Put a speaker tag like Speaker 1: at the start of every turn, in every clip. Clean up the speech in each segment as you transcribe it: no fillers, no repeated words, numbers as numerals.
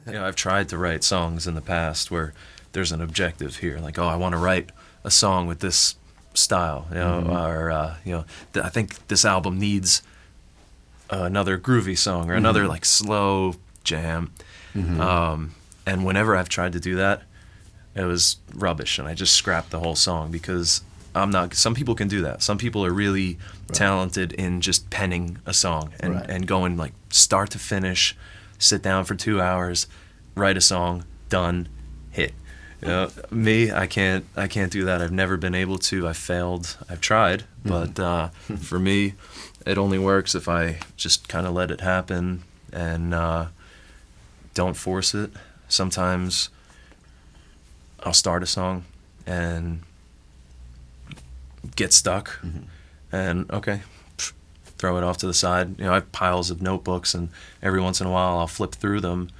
Speaker 1: I've tried to write songs in the past where there's an objective here, like, oh, I want to write a song with this style, or I think this album needs another groovy song or another like slow jam. And whenever I've tried to do that, it was rubbish, and I just scrapped the whole song because I'm not. Some people can do that. Some people are really talented in just penning a song and going like start to finish, sit down for 2 hours, write a song, done, hit. Me, I can't do that. I've never been able to. I've failed. I've tried, but for me, it only works if I just kind of let it happen and don't force it. Sometimes I'll start a song and get stuck, and okay, throw it off to the side. I have piles of notebooks, and every once in a while I'll flip through them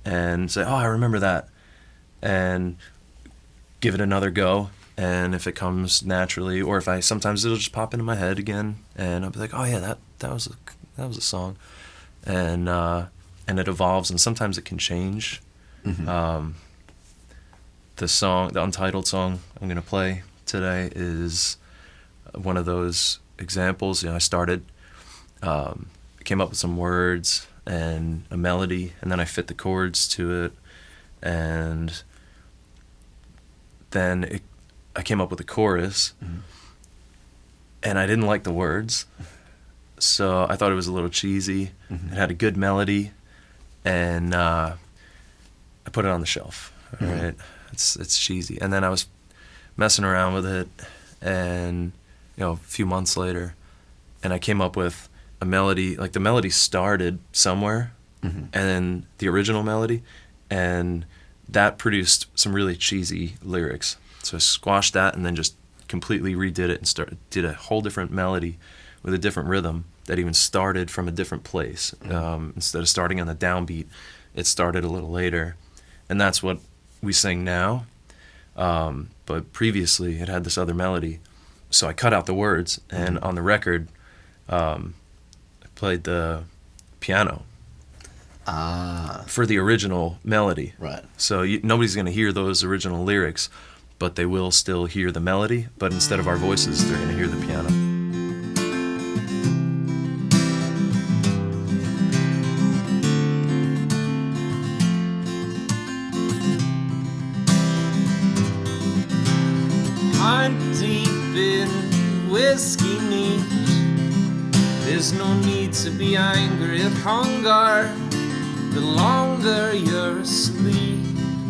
Speaker 1: and say, oh, I remember that, and give it another go. And if it comes naturally, or if sometimes it'll just pop into my head again, and I'll be like, oh yeah, that was a song, and it evolves, and sometimes it can change. The untitled song I'm gonna play today is one of those examples. I started, came up with some words and a melody, and then I fit the chords to it, and then I came up with a chorus, and I didn't like the words, so I thought it was a little cheesy. It had a good melody, and I put it on the shelf. All right, it's cheesy, and then I was messing around with it, and a few months later, and I came up with a melody. Like the melody started somewhere, and then the original melody, and that produced some really cheesy lyrics. So I squashed that and then just completely redid it and did a whole different melody with a different rhythm that even started from a different place. Instead of starting on the downbeat, it started a little later, and that's what we sing now. But previously it had this other melody, so I cut out the words, and on the record I played the piano for the original melody.
Speaker 2: Right.
Speaker 1: So nobody's going to hear those original lyrics, but they will still hear the melody, but instead of our voices, they're going to hear the piano.
Speaker 3: Heart deep in whiskey neat, there's no need to be angry at hunger. The longer you're asleep,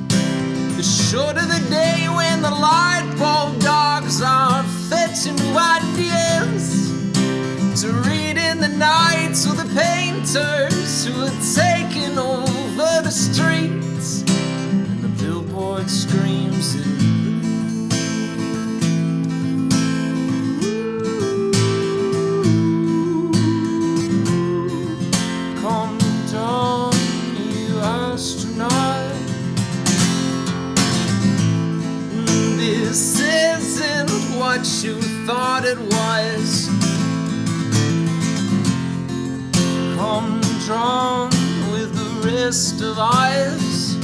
Speaker 3: the shorter the day when the light bulb dogs are fetching ideas to read in the night to the painters who are taking over the streets, and the billboard screams in blue. Come down, you astronaut. This isn't what you thought it was. Come drawn with the rest of us.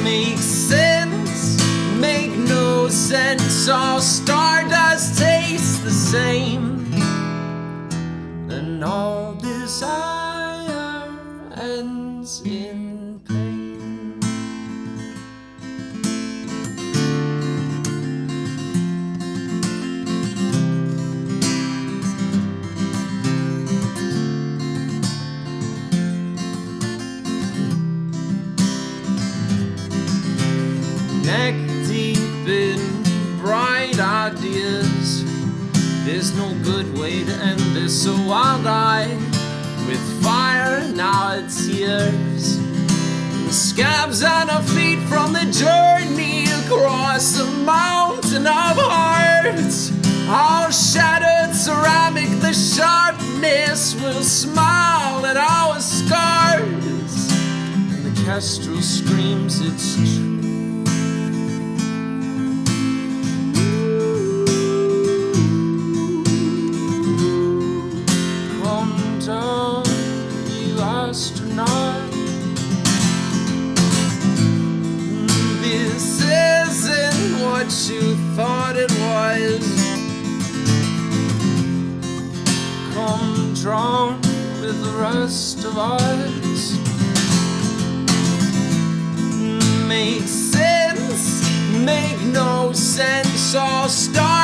Speaker 3: Make sense, make no sense. All stardust tastes the same, and all desire ends in pain. Neck deep in bright ideas, there's no good way to end this, so I'll die with fire. Now it's yours. The scabs on our feet from the journey across the mountain of hearts. All shattered ceramic, the sharpness will smile at our scars, and the kestrel screams it's true. Come down, you astronaut. not. This isn't what you thought it was. Come drawn with the rest of us. Make sense, make no sense, or start